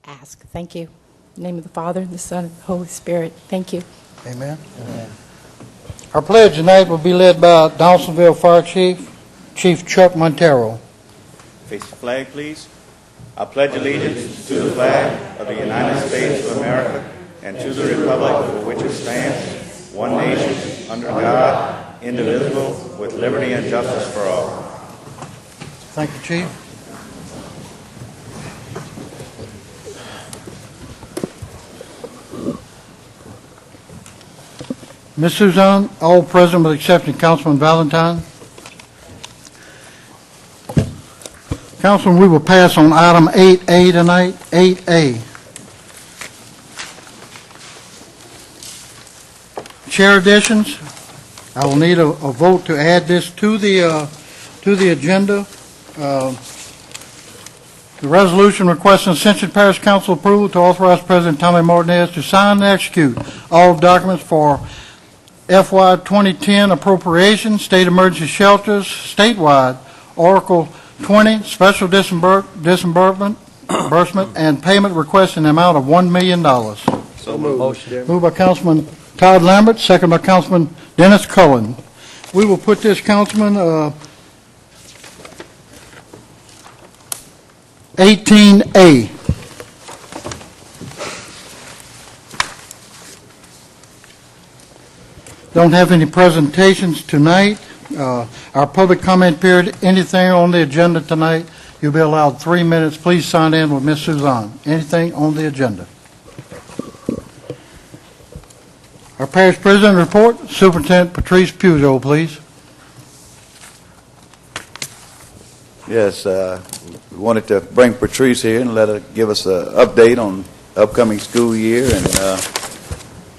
ask. Thank you. In the name of the Father, and the Son, and the Holy Spirit. Thank you. Amen. Amen. Our pledge tonight will be led by Donaldsonville Fire Chief, Chief Chuck Montero. Face the flag, please. I pledge allegiance to the flag of the United States of America and to the republic for which it stands, one nation, under God, indivisible, with liberty and justice for all. Thank you, Chief. Ms. Suzanne, all present with the exception of Councilman Valentine. Councilman, we will pass on item 8A tonight. 8A. Chair additions. I will need a vote to add this to the agenda. The resolution requesting Ascension Parish Council approval to authorize President Tommy Martinez to sign and execute all documents for FY 2010 appropriations, state emergency shelters, statewide, Oracle 20, special disbursement, and payment request in the amount of $1 million. So moved. Moved by Councilman Todd Lambert, second by Councilman Dennis Cullen. We will put this, Councilman, 18A. Don't have any presentations tonight. Our public comment period, anything on the agenda tonight, you'll be allowed 3 minutes. Please sign in with Ms. Suzanne. Anything on the agenda. Our parish president report, Superintendent Patrice Pujol, please. Yes, we wanted to bring Patrice here and let her give us an update on upcoming school year, and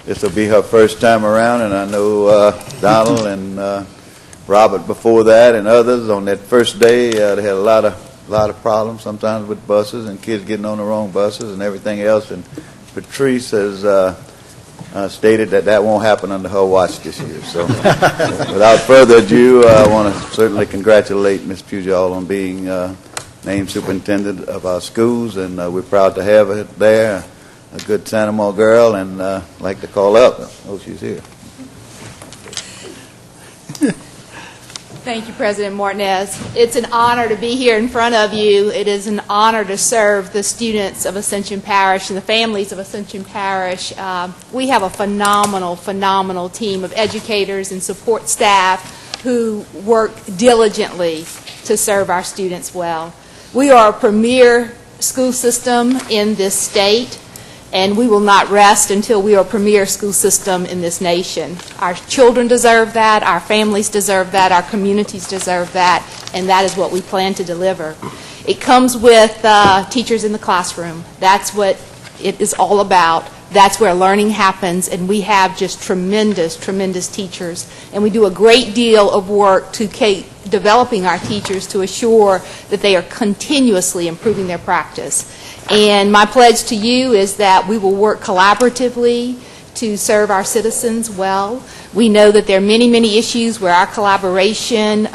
this will be her first time around, and I know Donald and Robert before that and others on that first day, they had a lot of problems sometimes with buses and kids getting on the wrong buses and everything else, and Patrice has stated that won't happen under her watch this year. So without further ado, I want to certainly congratulate Ms. Pujol on being named superintendent of our schools, and we're proud to have her there, a good Santa Mo girl, and like to call up. Oh, she's here. Thank you, President Martinez. It's an honor to be here in front of you. It is an honor to serve the students of Ascension Parish and the families of Ascension Parish. We have a phenomenal team of educators and support staff who work diligently to serve our students well. We are a premier school system in this state, and we will not rest until we are a premier school system in this nation. Our children deserve that, our families deserve that, our communities deserve that, and that is what we plan to deliver. It comes with teachers in the classroom. That's what it is all about. That's where learning happens, and we have just tremendous teachers. And we do a great deal of work to developing our teachers to assure that they are continuously improving their practice. And my pledge to you is that we will work collaboratively to serve our citizens well. We know that there are many issues where our collaboration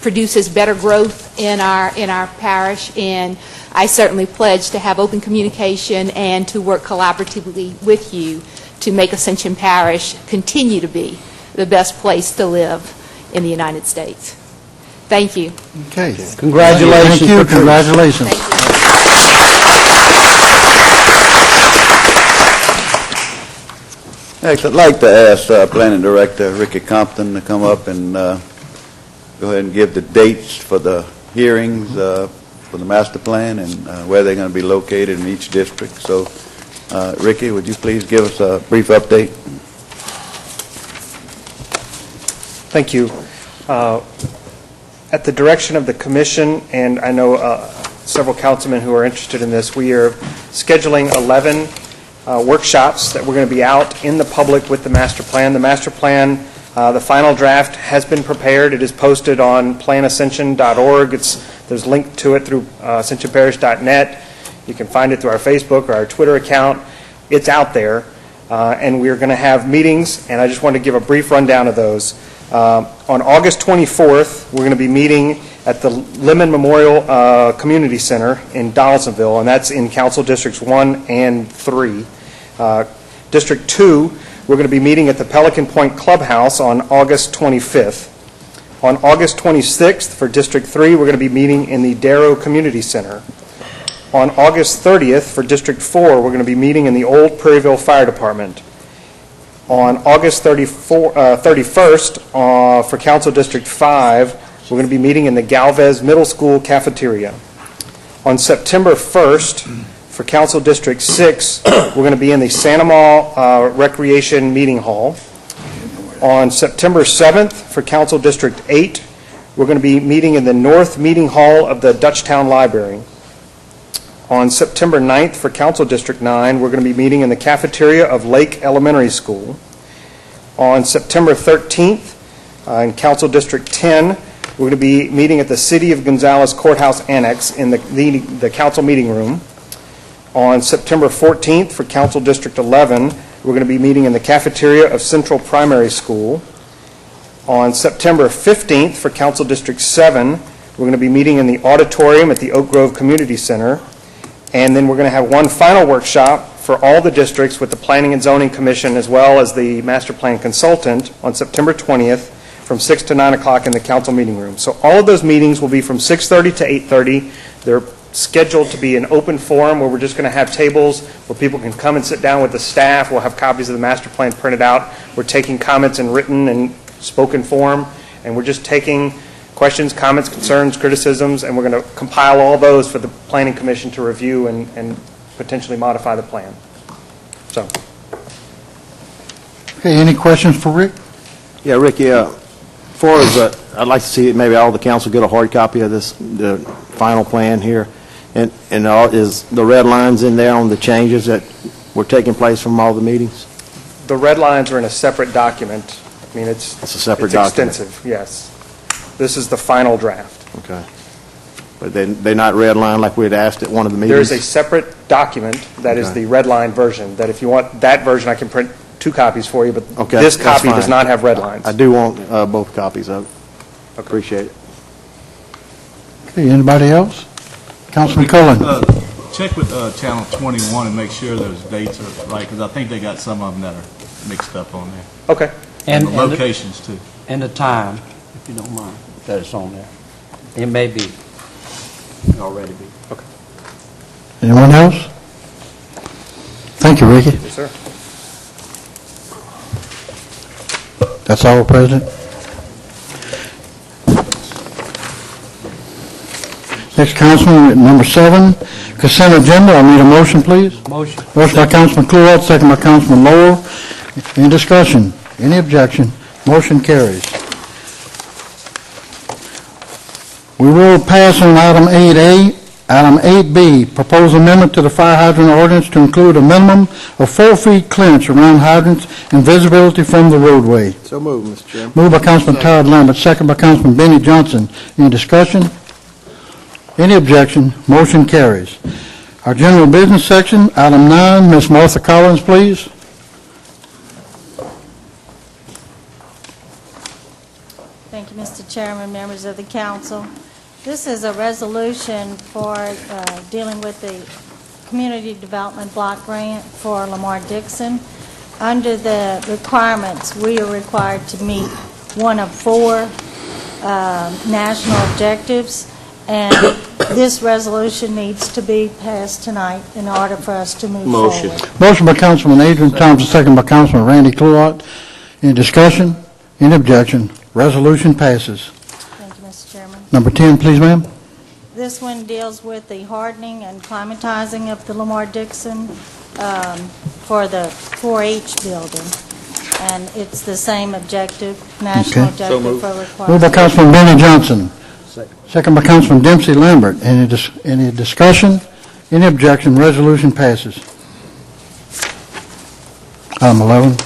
produces better growth in our parish, and I certainly pledge to have open communication and to work collaboratively with you to make Ascension Parish continue to be the best place to live in the United States. Thank you. Okay. Congratulations. Thank you. Congratulations. Thank you. Next, I'd like to ask Planning Director Ricky Compton to come up and go ahead and give the dates for the hearings for the master plan and where they're going to be located in each district. So, Ricky, would you please give us a brief update? Thank you. At the direction of the Commission, and I know several councilmen who are interested in this, we are scheduling 11 workshops that we're going to be out in the public with the master plan. The master plan, the final draft has been prepared. It is posted on planascension.org. There's a link to it through ascensionparish.net. You can find it through our Facebook or our Twitter account. It's out there, and we're going to have meetings, and I just want to give a brief rundown of those. On August 24th, we're going to be meeting at the Lemon Memorial Community Center in Donaldsonville, and that's in Council Districts 1 and 3. District 2, we're going to be meeting at the Pelican Point Clubhouse on August 25th. On August 26th, for District 3, we're going to be meeting in the Darrow Community Center. On August 30th, for District 4, we're going to be meeting in the Old Prairieville Fire Department. On August 31st, for Council District 5, we're going to be meeting in the Galvez Middle School cafeteria. On September 1st, for Council District 6, we're going to be in the Santa Maria Recreation Meeting Hall. On September 7th, for Council District 8, we're going to be meeting in the North Meeting Hall of the Dutchtown Library. On September 9th, for Council District 9, we're going to be meeting in the cafeteria of Lake Elementary School. On September 13th, in Council District 10, we're going to be meeting at the City of Gonzales Courthouse Annex in the council meeting room. On September 14th, for Council District 11, we're going to be meeting in the cafeteria of Central Primary School. On September 15th, for Council District 7, we're going to be meeting in the auditorium at the Oak Grove Community Center. And then we're going to have one final workshop for all the districts with the Planning and Zoning Commission as well as the Master Plan Consultant on September 20th from 6 to 9 o'clock in the council meeting room. So all of those meetings will be from 6:30 to 8:30. They're scheduled to be an open forum where we're just going to have tables where people can come and sit down with the staff. We'll have copies of the master plan printed out. We're taking comments in written and spoken form, and we're just taking questions, comments, concerns, criticisms, and we're going to compile all those for the Planning Commission to review and potentially modify the plan. So. Okay, any questions for Rick? Yeah, Rick, as far as, I'd like to see maybe all the council get a hard copy of the final plan here. And is the red lines in there on the changes that were taking place from all the meetings? The red lines are in a separate document. I mean, it's a separate document. Extensive, yes. This is the final draft. Okay. But they're not red line like we had asked at one of the meetings? There is a separate document that is the red line version, that if you want that version, I can print 2 copies for you, but Okay, this that's copy does fine. not have red lines. I do want both copies of it. Appreciate it. Okay, anybody else? Councilman Cullen? Check with Channel 21 and make sure those dates are right, because I think they got some of them that are mixed up on there. Okay. And the locations, too. And the time, if you don't mind, that it's on there. It may be, already be. Okay. Anyone else? Thank you, Ricky. Yes, sir. That's all, President. Next, Councilman, number 7, consent agenda. I need a motion, please. Motion. Motion by Councilman Cluett, second by Councilman Lowell. Any discussion? Any objection? Motion carries. We will pass on item 8A. Item 8B, proposed amendment to the fire hydrant ordinance to include a minimum of 4 feet clearance around hydrants and visibility from the roadway. So moved, Mr. Chairman. Moved by Councilman Todd Lambert, second by Councilman Benny Johnson. Any discussion? Any objection? Motion carries. Our general business section, item 9, Ms. Martha Collins, please. Thank you, Mr. Chairman, members of the council. This is a resolution for dealing with the Community Development Block Grant for Lamar Dixon. Under the requirements, we are required to meet one of 4 national objectives, and this resolution needs to be passed tonight in order for us to move forward. Motion by Councilman Adrian Thompson, second by Councilman Randy Cluett. Any discussion? Any objection? Resolution passes. Thank you, Mr. Chairman. Number 10, please, ma'am. This one deals with the hardening and climatizing of the Lamar Dixon for the 4-H building. And it's the same objective, national Okay. objective for requirement. Moved by Councilman Benny Johnson. Second by Councilman Dempsey Lambert. Any discussion? Any objection? Resolution passes. Item 11.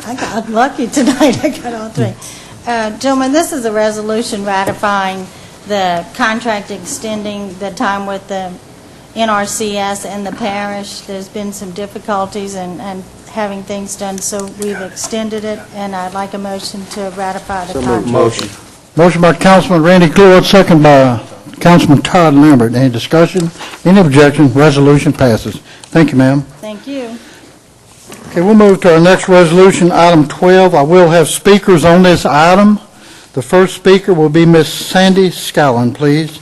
I got lucky tonight. I got all 3. Gentlemen, this is a resolution ratifying the contract extending the time with the NRCS and the parish. There's been some difficulties and having things done, so we've extended it, and I'd like a motion to ratify the So contract. motion. Motion by Councilman Randy Clord, second by Councilman Todd Lambert. Any discussion? Any objection? Resolution passes. Thank you, ma'am. Thank you. Okay, we'll move to our next resolution, item 12. I will have speakers on this item. The first speaker will be Miss Sandy Scallon, please.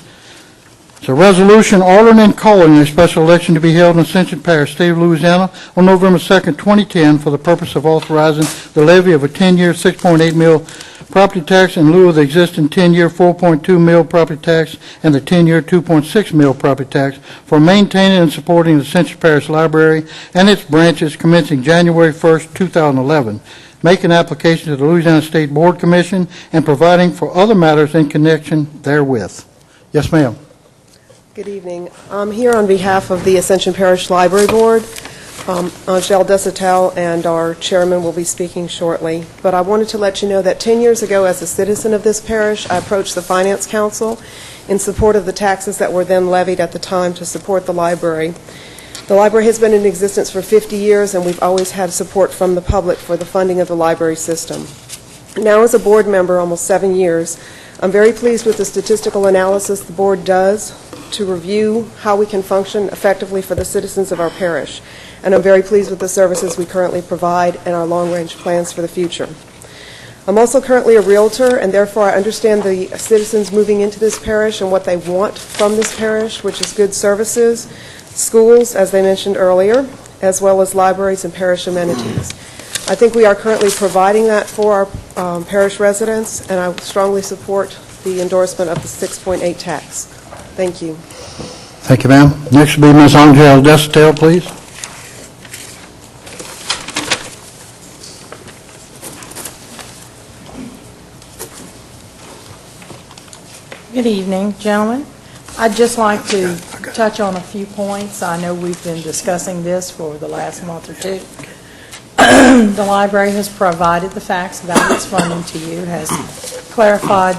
It's a resolution ordering and calling a special election to be held in Ascension Parish, State of Louisiana, on November 2nd, 2010, for the purpose of authorizing the levy of a 10-year 6.8 mil property tax in lieu of the existing 10-year 4.2 mil property tax and the 10-year 2.6 mil property tax for maintaining and supporting the Ascension Parish Library and its branches commencing January 1st, 2011, making application to the Louisiana State Board Commission, and providing for other matters in connection therewith. Yes, ma'am. Good evening. I'm here on behalf of the Ascension Parish Library Board. Angel Desatel and our chairman will be speaking shortly. But I wanted to let you know that 10 years ago, as a citizen of this parish, I approached the Finance Council in support of the taxes that were then levied at the time to support the library. The library has been in existence for 50 years, and we've always had support from the public for the funding of the library system. Now, as a board member, almost 7 years, I'm very pleased with the statistical analysis the board does to review how we can function effectively for the citizens of our parish. And I'm very pleased with the services we currently provide and our long-range plans for the future. I'm also currently a realtor, and therefore I understand the citizens moving into this parish and what they want from this parish, which is good services, schools, as they mentioned earlier, as well as libraries and parish amenities. I think we are currently providing that for our parish residents, and I strongly support the endorsement of the 6.8 tax. Thank you. Thank you, ma'am. Next will be Ms. Angel Desatel, please. Good evening, gentlemen. I'd just like to touch on a few points. I know we've been discussing this for the last month or two. The library has provided the facts about its funding to you, has clarified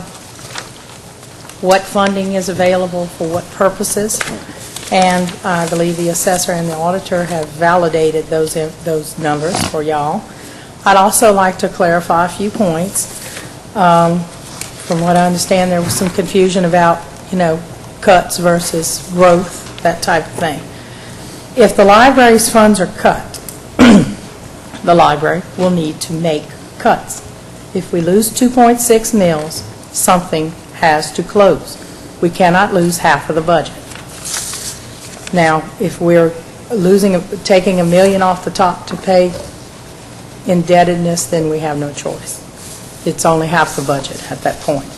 what funding is available for what purposes, and I believe the assessor and the auditor have validated those numbers for y'all. I'd also like to clarify a few points. From what I understand, there was some confusion about, cuts versus growth, that type of thing. If the library's funds are cut, the library will need to make cuts. If we lose 2.6 mils, something has to close. We cannot lose half of the budget. Now, if we're taking $1 million off the top to pay indebtedness, then we have no choice. It's only half the budget at that point.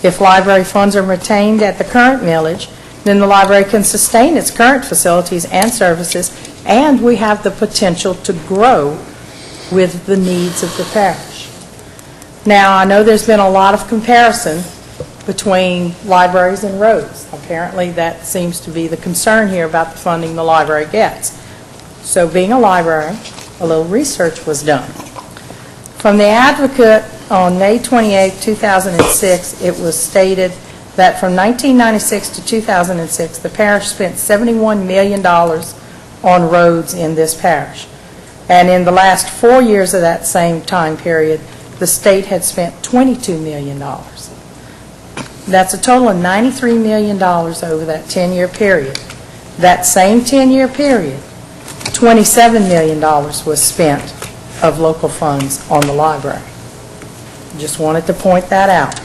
If library funds are retained at the current millage, then the library can sustain its current facilities and services, and we have the potential to grow with the needs of the parish. Now, I know there's been a lot of comparison between libraries and roads. Apparently, that seems to be the concern here about the funding the library gets. So, being a library, a little research was done. From the Advocate on May 28, 2006, it was stated that from 1996 to 2006, the parish spent $71 million on roads in this parish. And in the last 4 years of that same time period, the state had spent $22 million. That's a total of $93 million over that 10-year period. That same 10-year period, $27 million was spent of local funds on the library. Just wanted to point that out.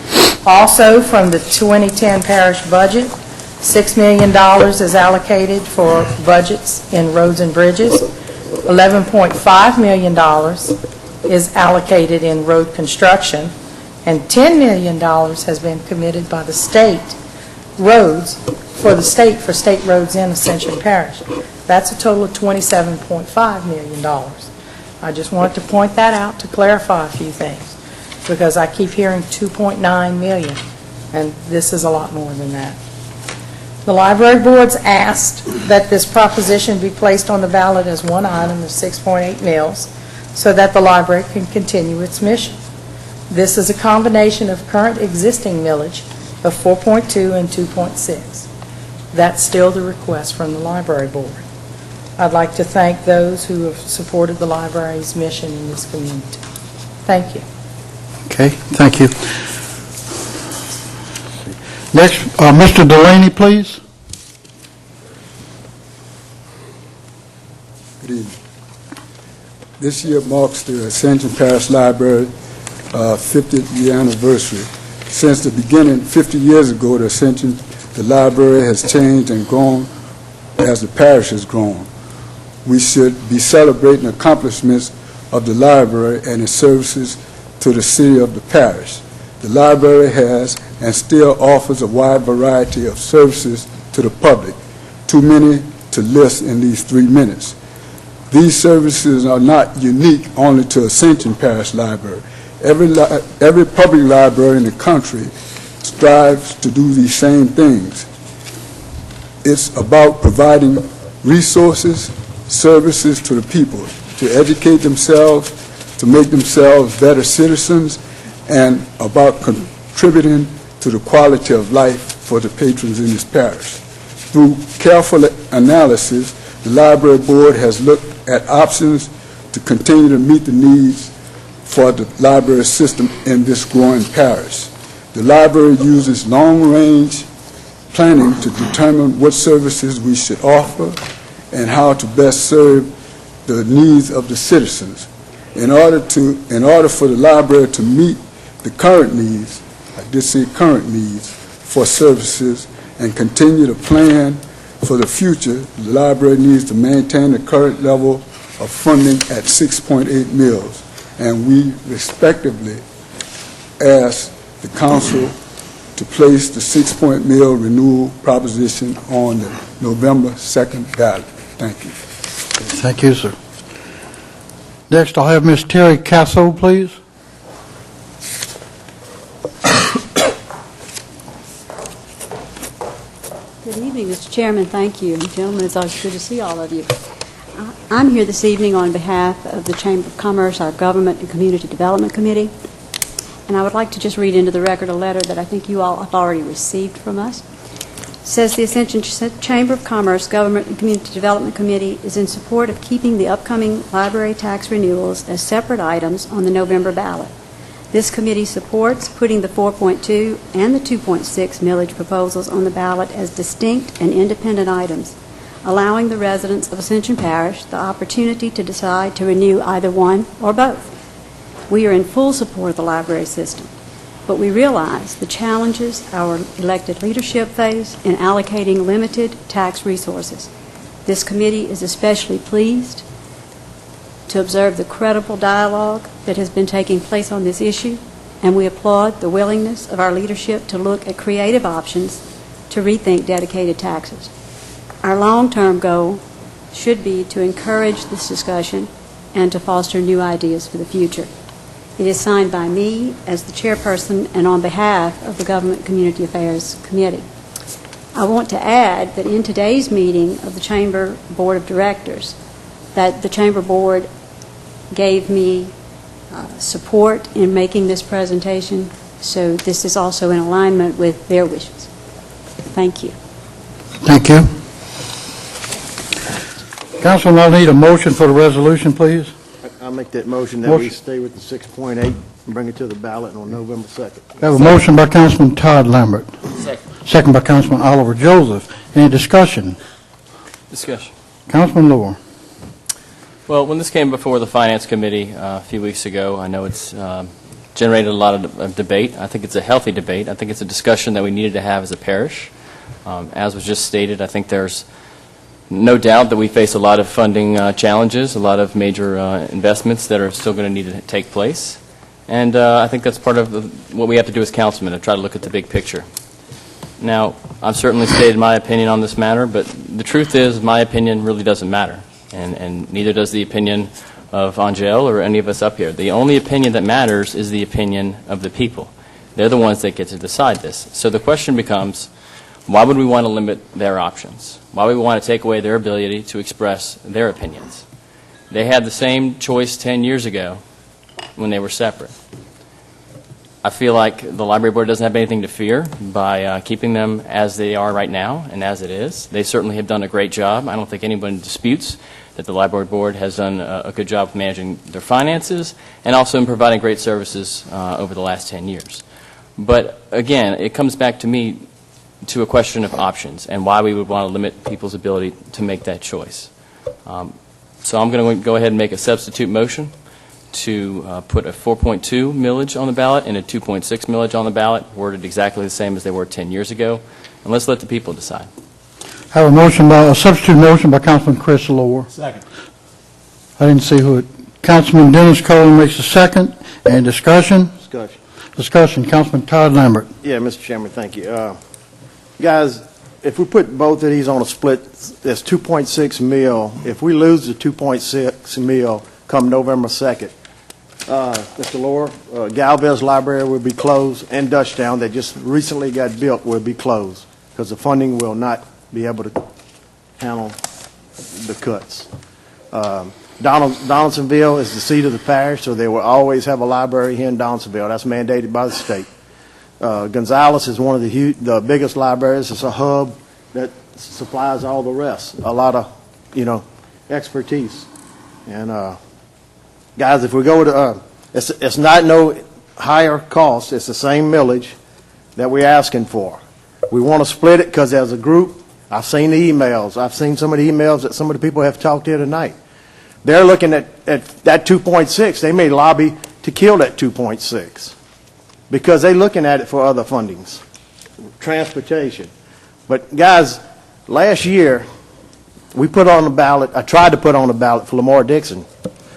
Also, from the 2010 parish budget, $6 million is allocated for budgets in roads and bridges. $11.5 million is allocated in road construction, and $10 million has been committed by the state roads for state roads in Ascension Parish. That's a total of $27.5 million. I just wanted to point that out to clarify a few things, because I keep hearing $2.9 million, and this is a lot more than that. The library board's asked that this proposition be placed on the ballot as one item of 6.8 mils so that the library can continue its mission. This is a combination of current existing millage of 4.2 and 2.6. That's still the request from the library board. I'd like to thank those who have supported the library's mission in this community. Thank you. Okay, thank you. Next, Mr. Delaney, please. Good evening. This year marks the Ascension Parish Library 50th year anniversary. Since the beginning, 50 years ago, the library has changed and grown as the parish has grown. We should be celebrating accomplishments of the library and its services to the city of the parish. The library has and still offers a wide variety of services to the public, too many to list in these 3 minutes. These services are not unique only to Ascension Parish Library. Every public library in the country strives to do these same things. It's about providing resources, services to the people, to educate themselves, to make themselves better citizens, and about contributing to the quality of life for the patrons in this parish. Through careful analysis, the library board has looked at options to continue to meet the needs for the library system in this growing parish. The library uses long-range planning to determine what services we should offer and how to best serve the needs of the citizens. In order for the library to meet the current needs, I did say current needs, for services and continue to plan for the future, the library needs to maintain the current level of funding at 6.8 mils, and we respectively ask the council to place the 6 mil renewal proposition on the November 2nd ballot. Thank you. Thank you, sir. Next, I'll have Ms. Terry Casso, please. Good evening, Mr. Chairman. Thank you. And gentlemen, it's always good to see all of you. I'm here this evening on behalf of the Chamber of Commerce, our Government and Community Development Committee, and I would like to just read into the record a letter that I think you all have already received from us. It says the Ascension Chamber of Commerce, Government and Community Development Committee is in support of keeping the upcoming library tax renewals as separate items on the November ballot. This committee supports putting the 4.2 and the 2.6 millage proposals on the ballot as distinct and independent items, allowing the residents of Ascension Parish the opportunity to decide to renew either one or both. We are in full support of the library system, but we realize the challenges our elected leadership face in allocating limited tax resources. This committee is especially pleased to observe the credible dialogue that has been taking place on this issue, and we applaud the willingness of our leadership to look at creative options to rethink dedicated taxes. Our long-term goal should be to encourage this discussion and to foster new ideas for the future. It is signed by me as the chairperson and on behalf of the Government Community Affairs Committee. I want to add that in today's meeting of the Chamber Board of Directors, that the Chamber Board gave me support in making this presentation, so this is also in alignment with their wishes. Thank you. Thank you. Councilman, I'll need a motion for the resolution, please. I'll make that motion that we stay with the 6.8 and bring it to the ballot on November 2nd. I have a motion by Councilman Todd Lambert. Second by Councilman Oliver Joseph. Any discussion? Discussion. Councilman Lohr. Well, when this came before the Finance Committee a few weeks ago, I know it's generated a lot of debate. I think it's a healthy debate. I think it's a discussion that we needed to have as a parish. As was just stated, I think there's no doubt that we face a lot of funding challenges, a lot of major investments that are still going to need to take place. And I think that's part of what we have to do as councilmen, to try to look at the big picture. Now, I've certainly stated my opinion on this matter, but the truth is my opinion really doesn't matter, and neither does the opinion of Angel or any of us up here. The only opinion that matters is the opinion of the people. They're the ones that get to decide this. So the question becomes, why would we want to limit their options? Why would we want to take away their ability to express their opinions? They had the same choice 10 years ago when they were separate. I feel like the library board doesn't have anything to fear by keeping them as they are right now and as it is. They certainly have done a great job. I don't think anyone disputes that the library board has done a good job of managing their finances and also in providing great services over the last 10 years. But again, it comes back to me to a question of options and why we would want to limit people's ability to make that choice. So I'm going to go ahead and make a substitute motion to put a 4.2 millage on the ballot and a 2.6 millage on the ballot, worded exactly the same as they were 10 years ago. And let's let the people decide. Have a substitute motion by Councilman Chris Lohr. Second. I didn't see who it. Councilman Dennis Cohen makes a second. And discussion? Discussion. Councilman Todd Lambert. Yeah, Mr. Chairman, thank you. Guys, if we put both of these on a split, that's 2.6 mil. If we lose the 2.6 mil come November 2nd, Mr. Lohr, Galvez Library will be closed, and Dutchtown, that just recently got built, will be closed because the funding will not be able to handle the cuts. Donaldsonville is the seat of the parish, so they will always have a library here in Donaldsonville. That's mandated by the state. Gonzales is one of the biggest libraries. It's a hub that supplies all the rest. A lot of, expertise. And guys, if we go to, it's not no higher cost. It's the same millage that we're asking for. We want to split it because as a group, I've seen the emails. I've seen some of the emails that some of the people have talked here tonight. They're looking at that 2.6. They may lobby to kill that 2.6 because they're looking at it for other fundings, transportation. But guys, last year we put on the ballot. I tried to put on the ballot for Lamar Dixon.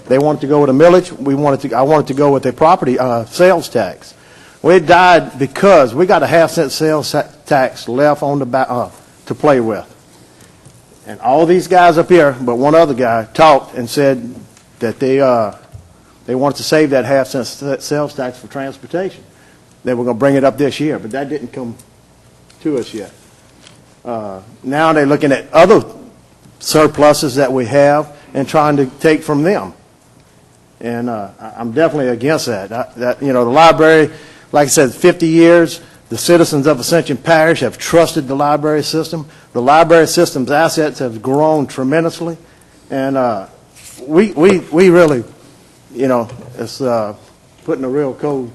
They wanted to go with a millage. I wanted to go with a property sales tax. Well, it died because we got a half-cent sales tax left on the to play with. And all these guys up here, but one other guy, talked and said that they wanted to save that half-cent sales tax for transportation. They were going to bring it up this year, but that didn't come to us yet. Now they're looking at other surpluses that we have and trying to take from them. And I'm definitely against that. The library, like I said, 50 years, the citizens of Ascension Parish have trusted the library system. The library system's assets have grown tremendously. And we really, it's putting a real cold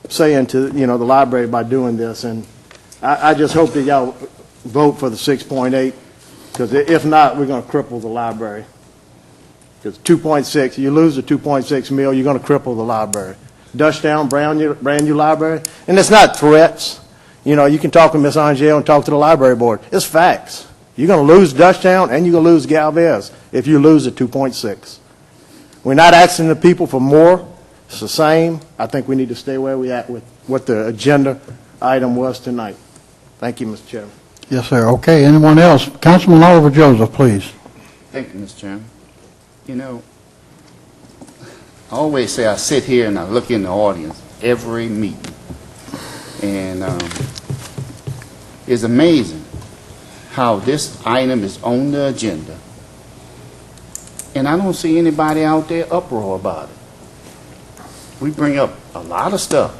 saying to, the library by doing this. And I just hope that y'all vote for the 6.8, because if not, we're going to cripple the library. Because 2.6, you lose the 2.6 mil, you're going to cripple the library. Dutchtown, brand new library. And it's not threats. You can talk to Ms. Angel and talk to the library board. It's facts. You're going to lose Dutchtown and you're going to lose Galvez if you lose the 2.6. We're not asking the people for more. It's the same. I think we need to stay where we're at with what the agenda item was tonight. Thank you, Mr. Chairman. Yes, sir. Okay. Anyone else? Councilman Oliver Joseph, please. Thank you, Mr. Chairman. I always say I sit here and I look in the audience every meeting. And it's amazing how this item is on the agenda. And I don't see anybody out there uproar about it. We bring up a lot of stuff.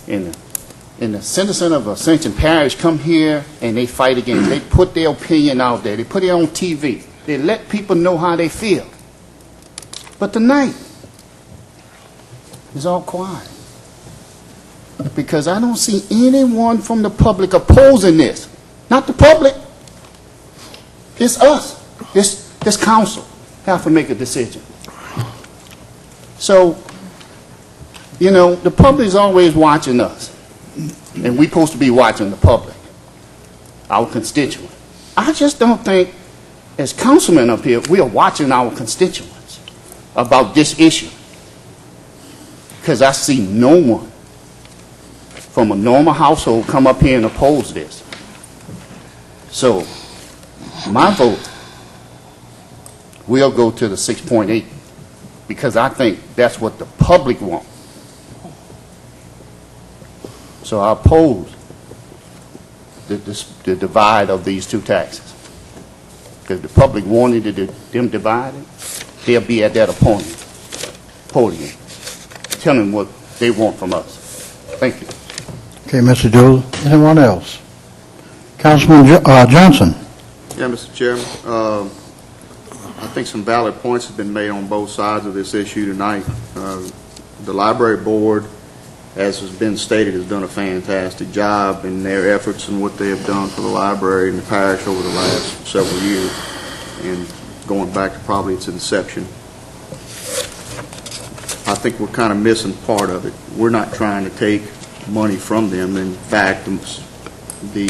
And the citizens of Ascension Parish come here and they fight against it. They put their opinion out there. They put it on TV. They let people know how they feel. But tonight, it's all quiet. Because I don't see anyone from the public opposing this. Not the public. It's us. This council have to make a decision. So, the public is always watching us. And we're supposed to be watching the public, our constituents. I just don't think, as councilmen up here, we are watching our constituents about this issue. Because I see no one from a normal household come up here and oppose this. So, my vote will go to the 6.8 because I think that's what the public wants. So I oppose the divide of these two taxes. Because the public wanted them divided, they'll be at that podium telling what they want from us. Thank you. Okay, Mr. Dooley. Anyone else? Councilman Johnson. Yeah, Mr. Chairman. I think some valid points have been made on both sides of this issue tonight. The library board, as has been stated, has done a fantastic job in their efforts and what they have done for the library and the parish over the last several years, and going back to probably its inception. I think we're kind of missing part of it. We're not trying to take money from them. In fact, the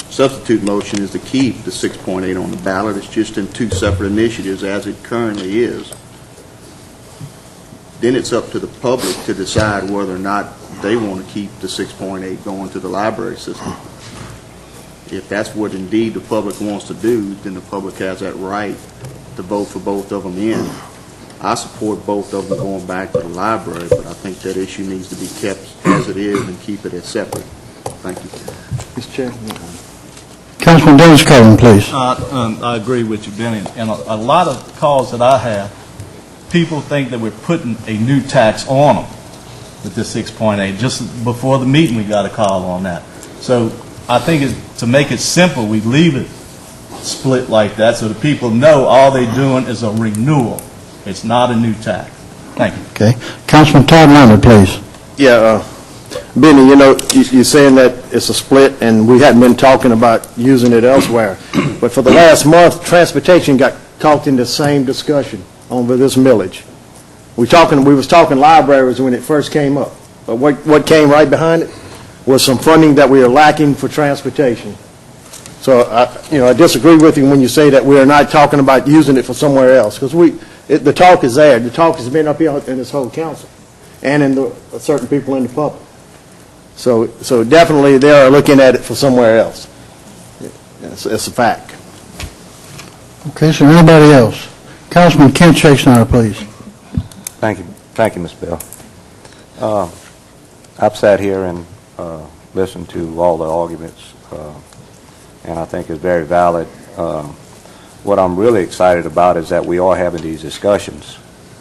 substitute motion is to keep the 6.8 on the ballot. It's just in two separate initiatives as it currently is. Then it's up to the public to decide whether or not they want to keep the 6.8 going to the library system. If that's what indeed the public wants to do, then the public has that right to vote for both of them in. I support both of them going back to the library, but I think that issue needs to be kept as it is and keep it as separate. Thank you. Mr. Chairman. Councilman Dennis Coleman, please. I agree with you, Benny. And a lot of calls that I have, people think that we're putting a new tax on them with this 6.8. Just before the meeting, we got a call on that. So I think to make it simple, we leave it split like that so the people know all they're doing is a renewal. It's not a new tax. Thank you. Okay. Councilman Todd Lambert, please. Yeah, Benny, you're saying that it's a split, and we hadn't been talking about using it elsewhere. But for the last month, transportation got talked in the same discussion over this millage. We was talking libraries when it first came up. But what came right behind it was some funding that we are lacking for transportation. So, I disagree with you when you say that we are not talking about using it for somewhere else, because the talk is there. The talk has been up here in this whole council and in certain people in the public. So definitely they are looking at it for somewhere else. It's a fact. Okay, so anybody else? Councilman Kent Shakespeare, please. Thank you, Mr. Bell. I've sat here and listened to all the arguments, and I think it's very valid. What I'm really excited about is that we are having these discussions,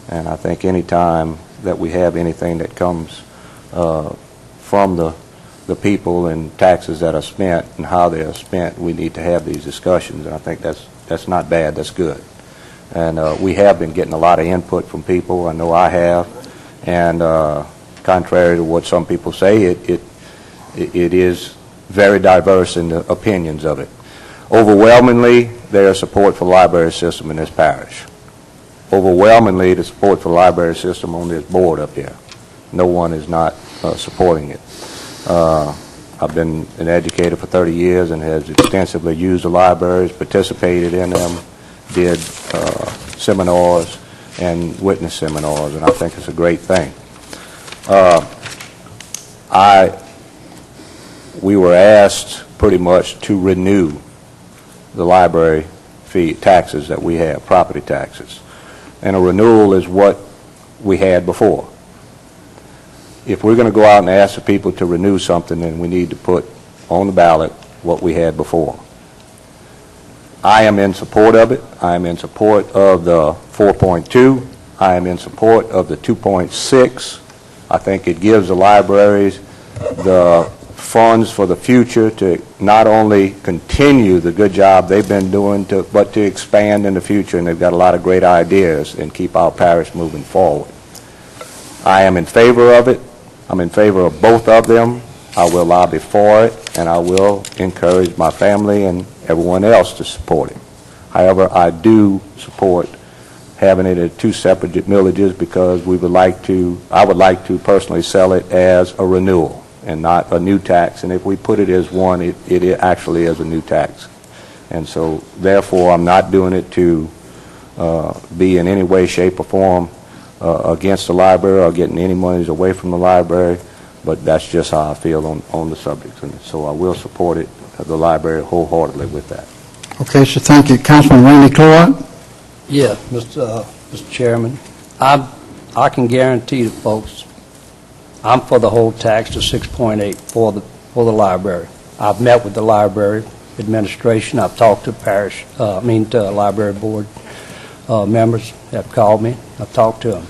and I think any time that we have anything that comes from the people and taxes that are spent and how they are spent, we need to have these discussions, and I think that's not bad, that's good. And we have been getting a lot of input from people. I know I have, and contrary to what some people say, it is very diverse in the opinions of it. Overwhelmingly, there is support for the library system in this parish. Overwhelmingly, the support for the library system on this board up here. No one is not supporting it. I've been an educator for 30 years and has extensively used the libraries, participated in them, did seminars and witnessed seminars, and I think it's a great thing. We were asked pretty much to renew the library fee taxes that we have, property taxes. And a renewal is what we had before. If we're going to go out and ask the people to renew something, then we need to put on the ballot what we had before. I am in support of it. I am in support of the 4.2. I am in support of the 2.6. I think it gives the libraries the funds for the future to not only continue the good job they've been doing, but to expand in the future, and they've got a lot of great ideas and keep our parish moving forward. I am in favor of it. I'm in favor of both of them. I will lobby for it, and I will encourage my family and everyone else to support it. However, I do support having it at two separate millages because I would like to personally sell it as a renewal and not a new tax. And if we put it as one, it actually is a new tax. And so, therefore, I'm not doing it to be in any way, shape, or form against the library or getting any monies away from the library, but that's just how I feel on the subject. And so I will support it, the library, wholeheartedly with that. Okay, so thank you. Councilman Randy Clorott? Yeah, Mr. Chairman, I can guarantee the folks, I'm for the whole tax to 6.8 for the library. I've met with the library administration. I've talked to to library board members have called me. I've talked to them.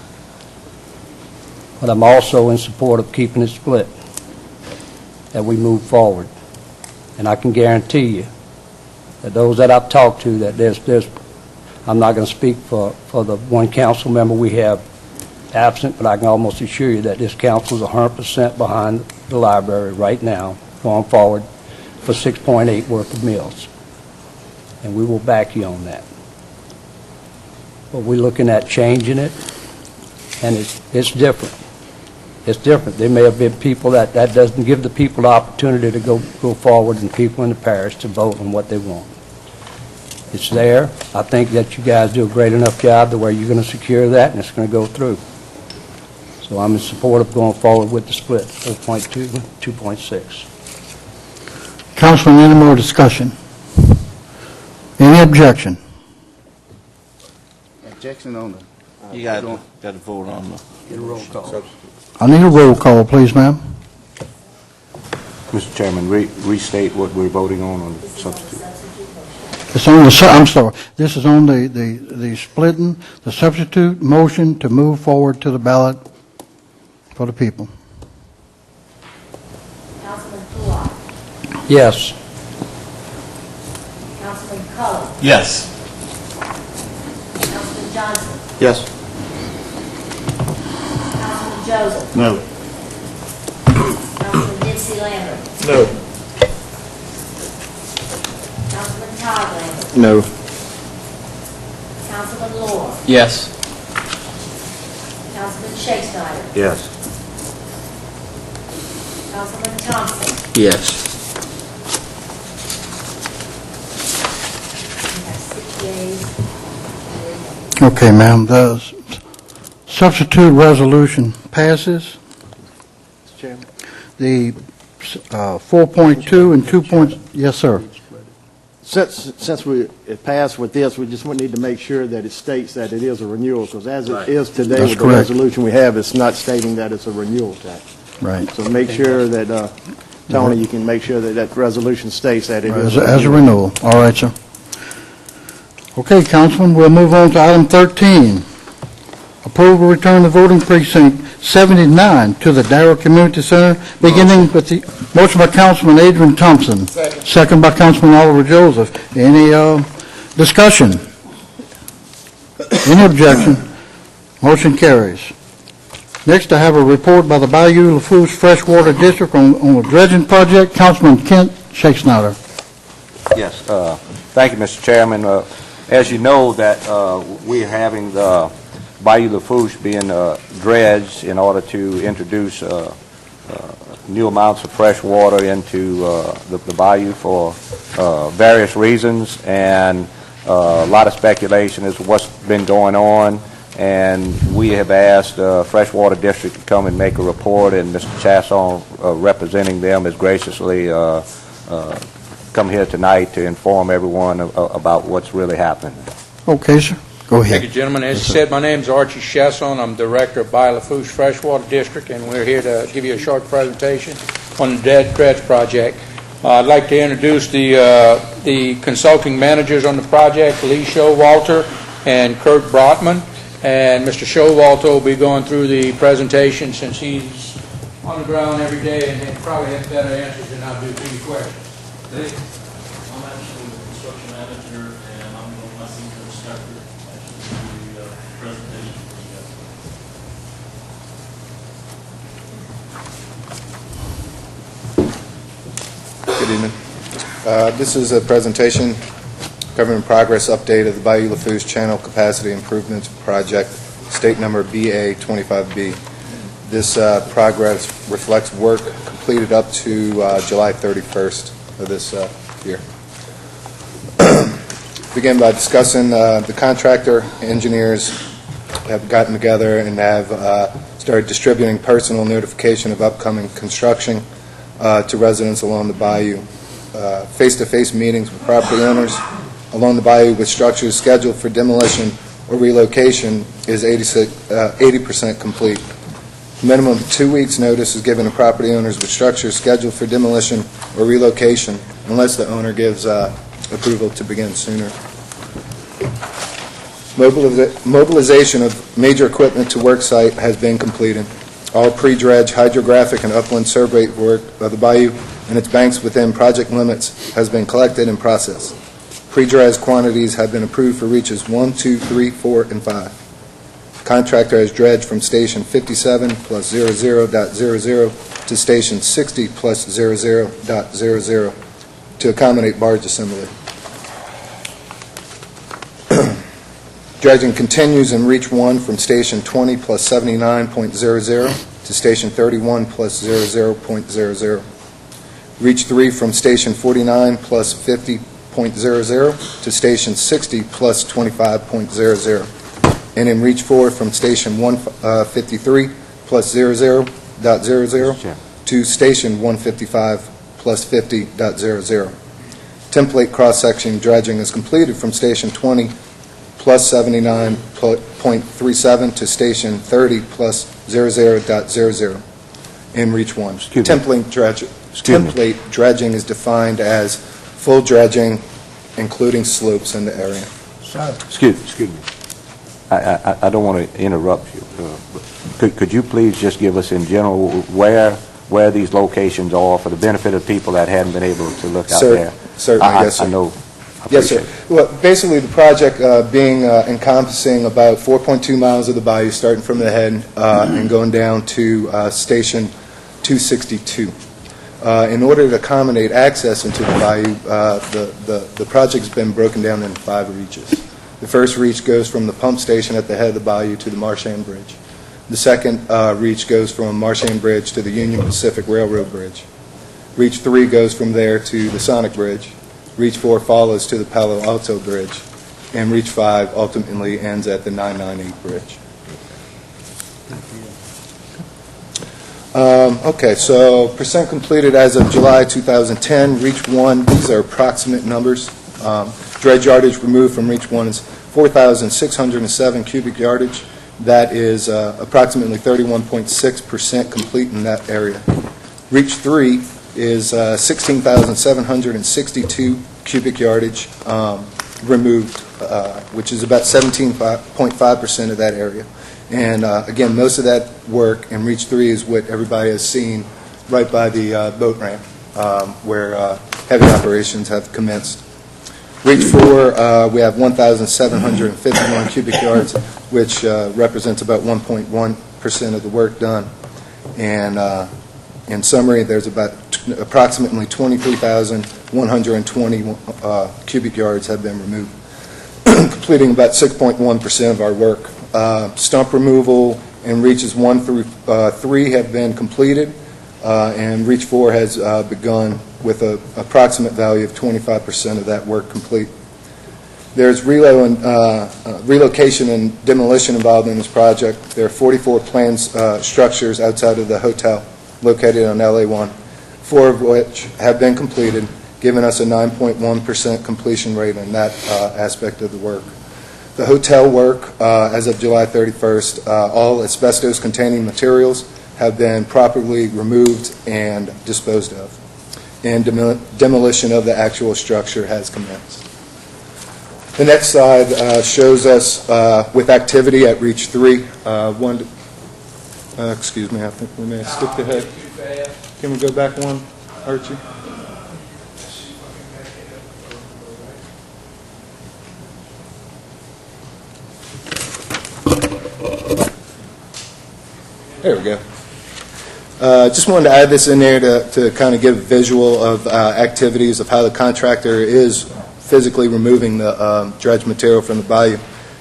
But I'm also in support of keeping it split. that we move forward. And I can guarantee you that those that I've talked to, that there's I'm not going to speak for the one council member we have absent, but I can almost assure you that this council is 100% behind the library right now, going forward for 6.8 worth of meals. And we will back you on that. But we're looking at changing it, and it's different. It's different. There may have been people that doesn't give the people the opportunity to go forward, and people in the parish to vote on what they want. It's there. I think that you guys do a great enough job the way you're going to secure that, and it's going to go through. So I'm in support of going forward with the split, 4.2, 2.6. Councilman, any more discussion? Any objection? Objection on the... You got to vote on the... Get a roll call. I need a roll call, please, ma'am. Mr. Chairman, restate what we're voting on the substitute. It's on the, I'm sorry, this is on the splitting, the substitute motion to move forward to the ballot for the people. Councilman Fulop. Yes. Councilman Cullen. Yes. Councilman Johnson. Yes. Councilman Joseph. No. Councilman Dixie Lambert. No. Councilman Todd Lambert. No. Councilman Lohr. Yes. Councilman Shakespeare. Yes. Councilman Thompson. Yes. We have 6 yeas. Okay, ma'am, the substitute resolution passes. Mr. Chairman? The 4.2 and 2. Yes, sir. Since it passed with this, we just need to make sure that it states that it is a renewal, because as it is today That's with correct. the resolution we have, it's not stating that it's a renewal tax. Right. So make sure that, Tony, you can make sure that that resolution states that it is As a renewal. All right, sir. Okay, Councilman, we'll move on to item 13. Approval to return the voting precinct 79 to the Darrow Community Center, beginning with the motion by Councilman Adrian Thompson. Second by Councilman Oliver Joseph. Any discussion? Any objection? Motion carries. Next, I have a report by the Bayou Lafourche Freshwater District on the dredging project. Councilman Kent Shakespeare. Yes. Thank you, Mr. Chairman. As you know, that we're having the Bayou Lafourche being dredged in order to introduce new amounts of fresh water into the bayou for various reasons, and a lot of speculation as to what's been going on. And we have asked Freshwater District to come and make a report, and Mr. Chasson, representing them, has graciously come here tonight to inform everyone about what's really happening. Okay, sir. Go ahead. Thank you, gentlemen. As you said, my name is Archie Chasson. I'm Director of Bayou Lafourche Freshwater District, and we're here to give you a short presentation on the dredge project. I'd like to introduce the consulting managers on the project, Lee Showalter and Kurt Brotman. And Mr. Showalter will be going through the presentation since he's on the ground every day and probably has better answers than I'll do to your questions. I'm actually the construction manager, and I'm my senior instructor actually do the presentation for you guys. Good evening. This is a presentation covering progress update of the Bayou Lafourche Channel Capacity Improvements Project, state number BA25B. This progress reflects work completed up to July 31st of this year. Begin by discussing the contractor. Engineers have gotten together and have started distributing personal notification of upcoming construction to residents along the bayou. Face-to-face meetings with property owners along the bayou with structures scheduled for demolition or relocation is 80% complete. Minimum 2 weeks' notice is given to property owners with structures scheduled for demolition or relocation unless the owner gives approval to begin sooner. Mobilization of major equipment to work site has been completed. All pre-dredge hydrographic and upland survey work of the bayou and its banks within project limits has been collected and processed. Pre-dredge quantities have been approved for reaches 1, 2, 3, 4, and 5. Contractor has dredged from station 57 plus 00.00 to station 60 plus 00.00 to accommodate barge assembly. Dredging continues in reach 1 from station 20 plus 79.00 to station 31 plus 00.00. Reach 3 from station 49 plus 50.00 to station 60 plus 25.00. And in reach 4 from station 153 plus 00.00 to station 155 plus 50.00. Template cross-section dredging is completed from station 20 plus 79.37 to station 30 plus 00.00 in reach 1. Template dredging is defined as full dredging, including slopes in the area. Excuse me. I don't want to interrupt you. But could you please just give us in general where these locations are for the benefit of people that hadn't been able to look out there? Certainly, yes, sir. I know. Yes, sir. Well, basically, the project being encompassing about 4.2 miles of the bayou, starting from the head and going down to Station 262. In order to accommodate access into the bayou, the project's been broken down into 5 reaches. The first reach goes from the pump station at the head of the bayou to the Marchand Bridge. The second reach goes from Marchand Bridge to the Union Pacific Railroad Bridge. Reach 3 goes from there to the Sonic Bridge. Reach 4 follows to the Palo Alto Bridge, and Reach 5 ultimately ends at the 998 Bridge. Okay, so percent completed as of July 2010, Reach 1, these are approximate numbers. Dredge yardage removed from Reach 1 is 4,607 cubic yardage. That is approximately 31.6% complete in that area. Reach 3 is 16,762 cubic yardage removed, which is about 17.5% of that area. And again, most of that work in Reach 3 is what everybody has seen right by the boat ramp where heavy operations have commenced. Reach 4, we have 1,751 cubic yards, which represents about 1.1% of the work done. And in summary, there's about approximately 23,120 cubic yards have been removed, completing about 6.1% of our work. Stump removal in reaches 1 through 3 have been completed, and Reach 4 has begun with an approximate value of 25% of that work complete. There's relocation and demolition involved in this project. There are 44 planned structures outside of the hotel located on LA1, 4 of which have been completed, giving us a 9.1% completion rate in that aspect of the work. The hotel work, as of July 31st, all asbestos-containing materials have been properly removed and disposed of, and demolition of the actual structure has commenced. The next slide shows us with activity at Reach 3. Excuse me, I think we may have skipped ahead. Can we go back one, Archie? There we go. Just wanted to add this in there to kind of give a visual of activities of how the contractor is physically removing the dredge material from the bayou.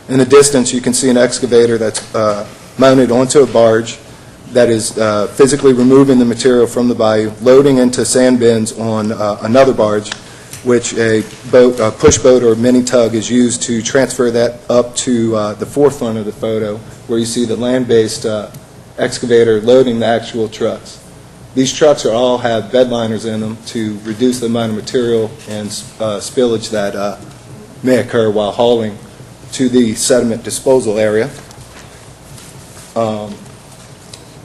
In the distance, you can see an excavator that's mounted onto a barge that is physically removing the material from the bayou, loading into sand bins on another barge, which a push boat or mini tug is used to transfer that up to the forefront of the photo, where you see the land-based excavator loading the actual trucks. These trucks all have bed liners in them to reduce the amount of material and spillage that may occur while hauling to the sediment disposal area.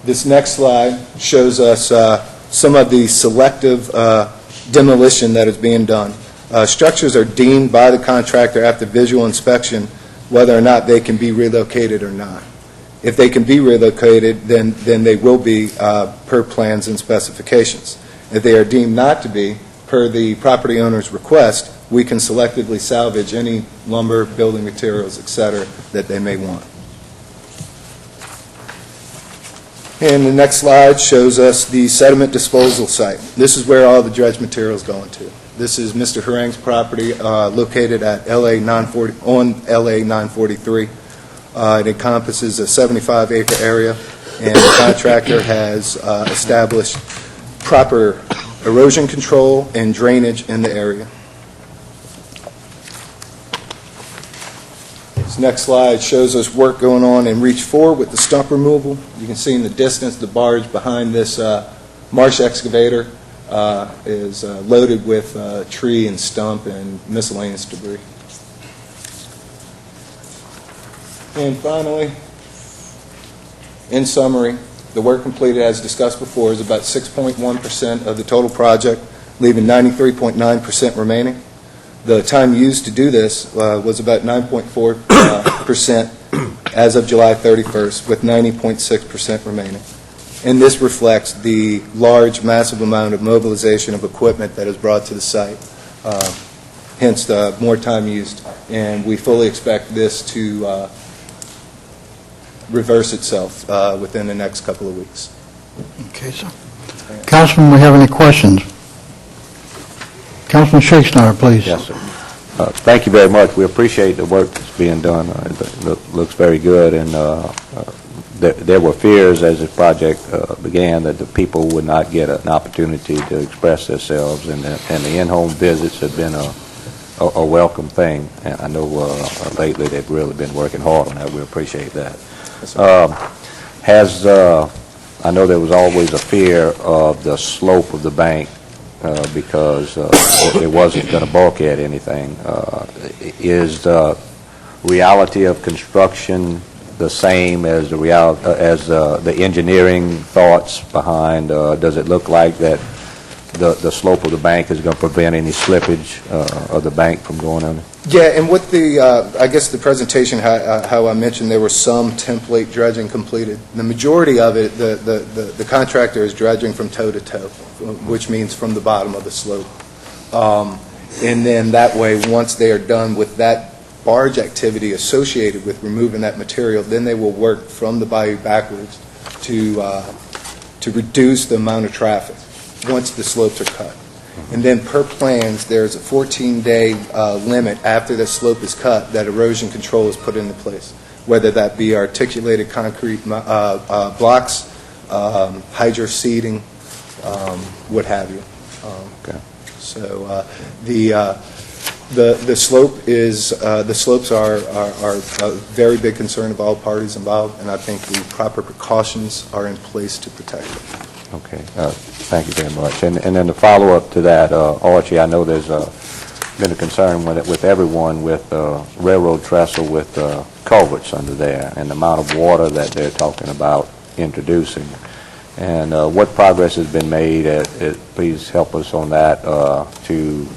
This next slide shows us some of the selective demolition that is being done. Structures are deemed by the contractor after visual inspection whether or not they can be relocated or not. If they can be relocated, then they will be per plans and specifications. If they are deemed not to be, per the property owner's request, we can selectively salvage any lumber, building materials, et cetera, that they may want. And the next slide shows us the sediment disposal site. This is where all the dredge material is going to. This is Mr. Harang's property located at LA 943. It encompasses a 75-acre area, and the contractor has established proper erosion control and drainage in the area. This next slide shows us work going on in Reach 4 with the stump removal. You can see in the distance the barge behind this marsh excavator is loaded with tree and stump and miscellaneous debris. And finally, in summary, the work completed, as discussed before, is about 6.1% of the total project, leaving 93.9% remaining. The time used to do this was about 9.4% as of July 31st, with 90.6% remaining. And this reflects the large, massive amount of mobilization of equipment that is brought to the site, hence the more time used. And we fully expect this to reverse itself within the next couple of weeks. Okay, sir. Councilman, we have any questions? Councilman Shakespeare, please. Yes, sir. Thank you very much. We appreciate the work that's being done. It looks very good, and there were fears as the project began that the people would not get an opportunity to express themselves, and the in-home visits have been a welcome thing. And I know lately they've really been working hard on that. We appreciate that. I know there was always a fear of the slope of the bank because it wasn't going to bulkhead anything. Is the reality of construction the same as the engineering thoughts behind? Does it look like that the slope of the bank is going to prevent any slippage of the bank from going under? Yeah, and with the, I guess the presentation, how I mentioned there was some template dredging completed. The majority of it, the contractor is dredging from toe to toe, which means from the bottom of the slope. And then that way, once they are done with that barge activity associated with removing that material, then they will work from the bayou backwards to reduce the amount of traffic once the slopes are cut. And then per plans, there's a 14-day limit after the slope is cut that erosion control is put into place, whether that be articulated concrete blocks, hydro seeding, what have you. Okay. So the slopes are a very big concern of all parties involved, and I think the proper precautions are in place to protect it. Okay, thank you very much. And then the follow-up to that, Archie, I know there's been a concern with everyone with railroad trestle with culverts under there and the amount of water that they're talking about introducing. And what progress has been made? Please help us on that to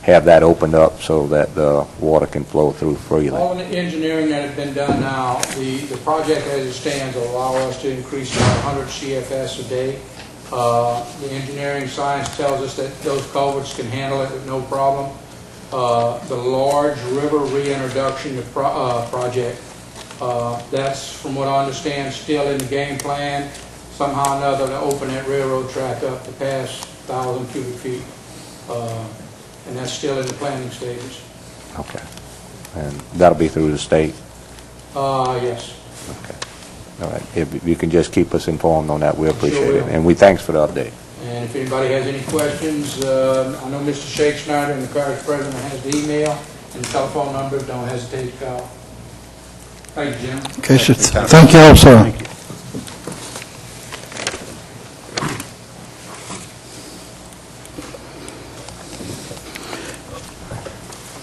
have that opened up so that the water can flow through freely. All of the engineering that has been done now, the project as it stands will allow us to increase to 100 CFS a day. The engineering science tells us that those culverts can handle it with no problem. The large river reintroduction project, that's, from what I understand, still in the game plan, somehow or another to open that railroad track up to pass 1,000 cubic feet. And that's still in the planning stages. Okay. And that'll be through the state? Yes. Okay. All right. If you can just keep us informed on that, we appreciate Sure it. will. And we thanks for the update. And if anybody has any questions, I know Mr. Shakespeare and the parish president has the email and the telephone number. Don't hesitate to call. Thank you, Jim. Okay, sir. Thank you all, sir. Thank you.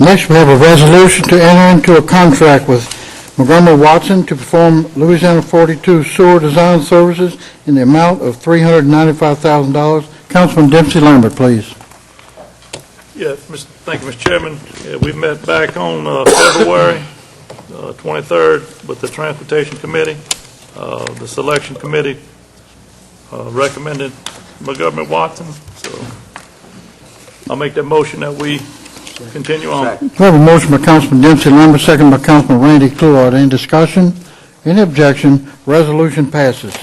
Next, we have a resolution to enter into a contract with Montgomery Watson to perform Louisiana 42 sewer design services in the amount of $395,000. Councilman Dempsey Lambert, please. Yeah, thank you, Mr. Chairman. Yeah, we met back on February 23rd with the Transportation Committee. The selection committee recommended McGovern Watson, so I'll make that motion that we continue on. We have a motion by Councilman Dempsey Lambert, second by Councilman Randy Cleward. Any discussion? Any objection? Resolution passes.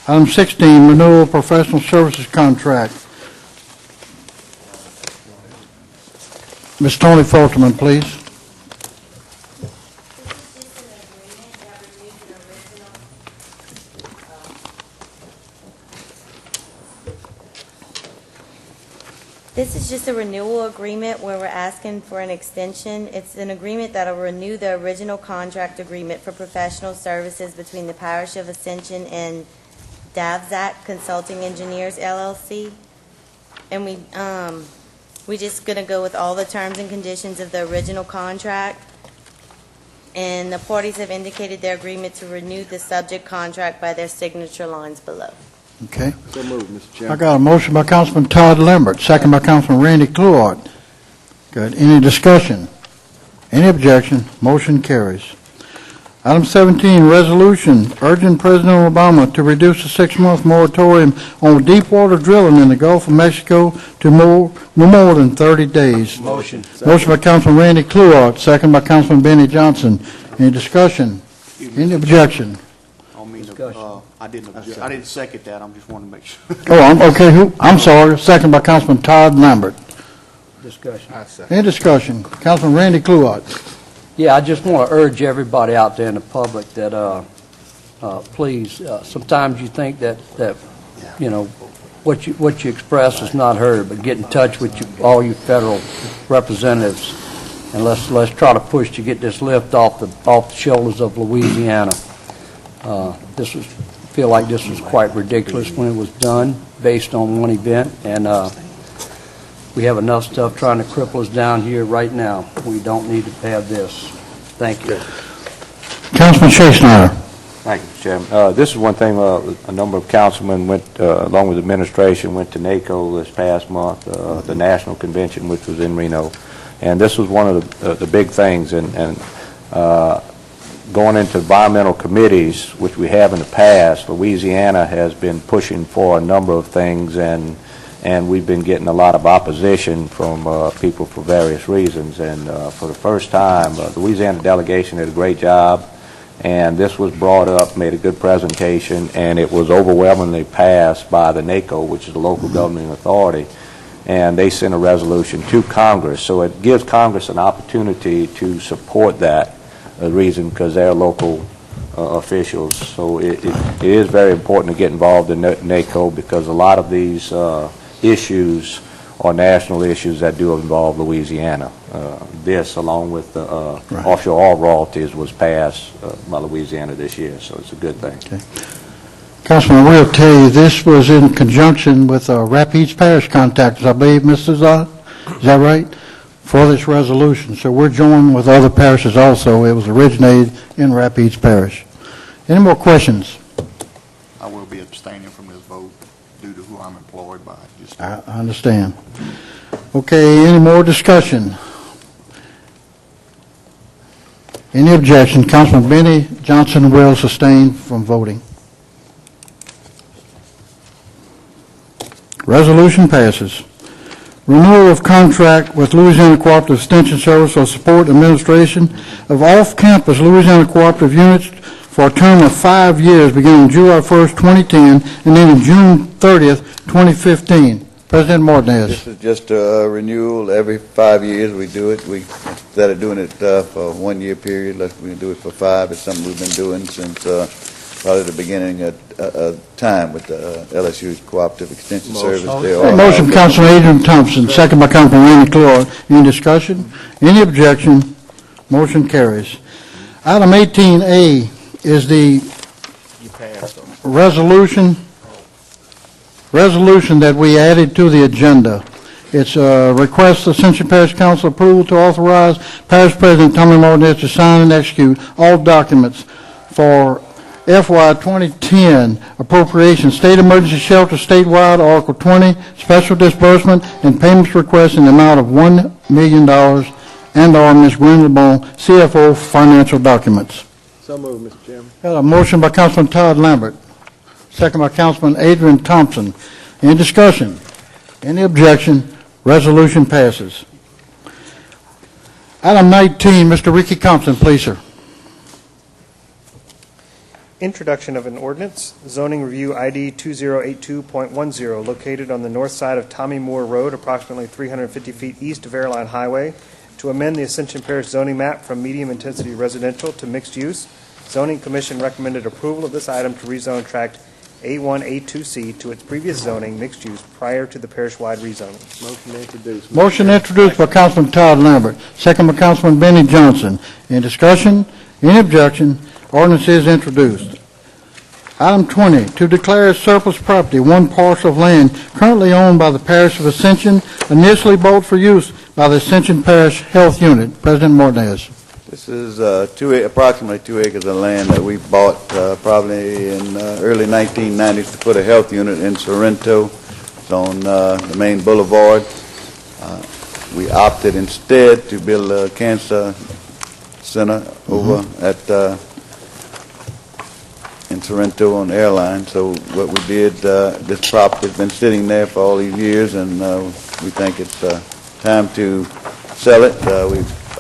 Item 16, renewal of professional services contract. Ms. Tony Fulterman, please. This is just a renewal agreement where we're asking for an extension. It's an agreement that will renew the original contract agreement for professional services between the Parish of Ascension and DAVZAC Consulting Engineers, LLC. And we just going to go with all the terms and conditions of the original contract. And the parties have indicated their agreement to renew the subject contract by their signature lines below. Okay. So moved, Mr. I Chairman. got a motion by Councilman Todd Lambert, second by Councilman Randy Cleward. Good. Any discussion? Any objection? Motion carries. Item 17, resolution urging President Obama to reduce the 6-month moratorium on deepwater drilling in the Gulf of Mexico to no more than 30 days. Motion. Motion by Councilman Randy Cleward, second by Councilman Benny Johnson. Any discussion? Any objection? I didn't second that. I'm just wanting to make sure. I'm sorry. Second by Councilman Todd Lambert. Discussion. Any discussion? Councilman Randy Cleward. Yeah, I just want to urge everybody out there in the public that, please, sometimes you think that, you know, what you express is not heard, but get in touch with all you federal representatives, and let's try to push to get this lift off the shoulders of Louisiana. Feel like this was quite ridiculous when it was done, based on one event, and we have enough stuff trying to cripple us down here right now. We don't need to have this. Thank you. Councilman Shea. Thank you, Mr. Chairman. This is one thing, a number of councilmen went, along with the administration, went to NACO this past month, the national convention, which was in Reno. And this was one of the big things. And going into environmental committees, which we have in the past, Louisiana has been pushing for a number of things, and we've been getting a lot of opposition from people for various reasons. And for the first time, the Louisiana delegation did a great job, and this was brought up, made a good presentation, and it was overwhelmingly passed by the NACO, which is the local governing authority, and they sent a resolution to Congress. So it gives Congress an opportunity to support that reason, because they're local officials. So it is very important to get involved in NACO, because a lot of these issues are national issues that do involve Louisiana. This, along with the offshore oil royalties, was passed by Louisiana this year, so it's a good thing. Okay. Councilman, we'll tell you, this was in conjunction with Rapides Parish contactors, I believe, Mr. Zod? Is that right? For this resolution. So we're joining with other parishes also. It was originated in Rapides Parish. Any more questions? I will be abstaining from this vote due to who I'm employed by. I understand. Okay, any more discussion? Any objection? Councilman Benny Johnson will sustain from voting. Resolution passes. Renewal of contract with Louisiana Cooperative Extension Service for support administration of off-campus Louisiana cooperative units for a term of 5 years, beginning July 1st, 2010, and ending June 30th, 2015. President Martinez. This is just a renewal. Every 5 years we do it. Instead of doing it for a 1 year period, we can do it for 5. It's something we've been doing since probably the beginning of time with the LSU Cooperative Extension Service. Motion, Councilman Adrian Thompson, second by Councilman Randy Cleward. Any discussion? Any objection? Motion carries. Item 18A is the resolution that we added to the agenda. It's a request Ascension Parish Council approval to authorize Parish President Tommy Martinez to sign and execute all documents for FY 2010 appropriation, state emergency shelter statewide, Article 20, special disbursement and payments request in the amount of $1 million, and/or Ms. Gwendolyn Bone, CFO, financial documents. So moved, Mr. Chairman. Got a motion by Councilman Todd Lambert, second by Councilman Adrian Thompson. Any discussion? Any objection? Resolution passes. Item 19, Mr. Ricky Compton, please, sir. Introduction of an ordinance, zoning review ID 2082.10, located on the north side of Tommy Moore Road, approximately 350 feet east of Airline Highway, to amend the Ascension Parish zoning map from medium-intensity residential to mixed use. Zoning Commission recommended approval of this item to rezone tract A1A2C to its previous zoning, mixed use, prior to the parish-wide rezoning. Motion introduced. Motion introduced by Councilman Todd Lambert, second by Councilman Benny Johnson. Any discussion? Any objection? Ordinance is introduced. Item 20, to declare as surplus property one parcel of land currently owned by the Parish of Ascension, initially bought for use by the Ascension Parish Health Unit. President Martinez. This is approximately 2 acres of land that we bought probably in early 1990s to put a health unit in Sorrento. It's on the main boulevard. We opted instead to build a cancer center over at in Sorrento on the airline. So what we did, this property has been sitting there for all these years, and we think it's time to sell it.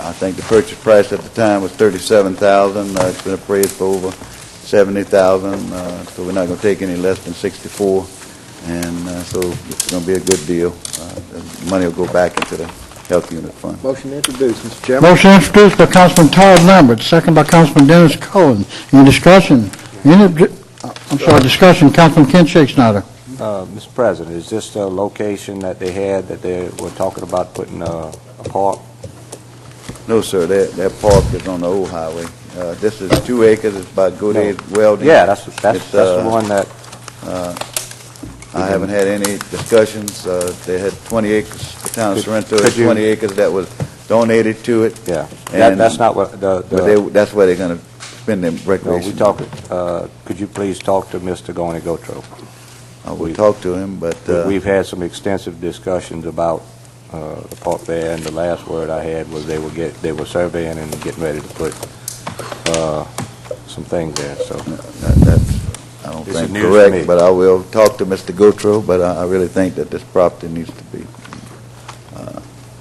I think the purchase price at the time was $37,000. It's been appraised for over $70,000, so we're not going to take any less than $64,000, and so it's going to be a good deal. The money will go back into the health unit fund. Motion introduced, Mr. Chairman. Motion introduced by Councilman Todd Lambert, second by Councilman Dennis Cullen. Any discussion? Discussion. Councilman Ken Shakespeare. Mr. President, is this the location that they had that they were talking about putting a park? No, sir. That park is on the old highway. This is 2 acres. It's by Goday's Welding. Yeah, that's the one that... I haven't had any discussions. They had 20 acres. The town of Sorrento had 20 acres that was donated to it. Yeah, and that's not what that's where they're going to spend their recreation. Could you please talk to Mr. Goni Gotro? We talked to him, but we've had some extensive discussions about the park there, and the last word I had was they were surveying and getting ready to put some things there. So that's I don't think correct, but I will talk to Mr. Gotro. But I really think that this property needs to be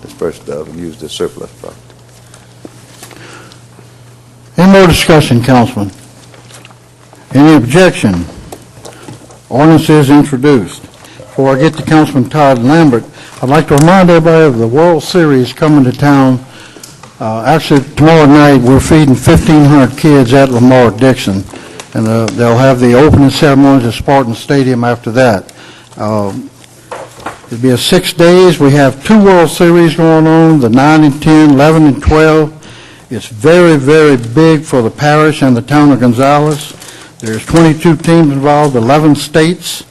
dispersed of and used as surplus property. Any more discussion, Councilman? Any objection? Ordinance is introduced. Before I get to Councilman Todd Lambert, I'd like to remind everybody of the World Series coming to town. Actually, tomorrow night we're feeding 1,500 kids at Lamar Dixon, and they'll have the opening ceremonies at Spartan Stadium after that. It'll be 6 days. We have 2 World Series going on, the 9 and 10, 11 and 12. It's very, very big for the parish and the town of Gonzales. There's 22 teams involved, 11 states,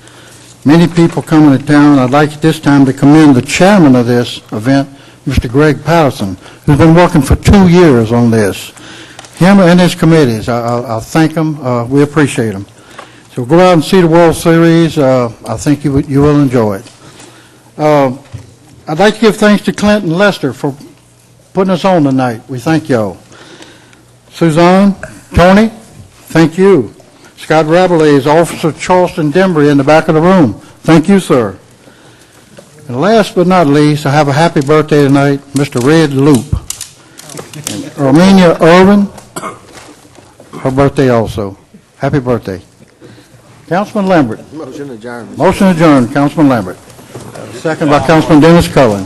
many people coming to town. I'd like at this time to commend the chairman of this event, Mr. Greg Patterson, who's been working for 2 years on this. Him and his committees, I'll thank them. We appreciate them. So go out and see the World Series. I think you will enjoy it. I'd like to give thanks to Clint and Lester for putting us on tonight. We thank y'all. Suzanne, Tony, thank you. Scott Rabelais is Officer Charleston Dembry in the back of the room. Thank you, sir. And last but not least, I have a happy birthday tonight, Mr. Red Loop. And Romania Irvin, her birthday also. Happy birthday. Councilman Lambert. Motion adjourned. Motion adjourned, Councilman Lambert. Second by Councilman Dennis Cullen.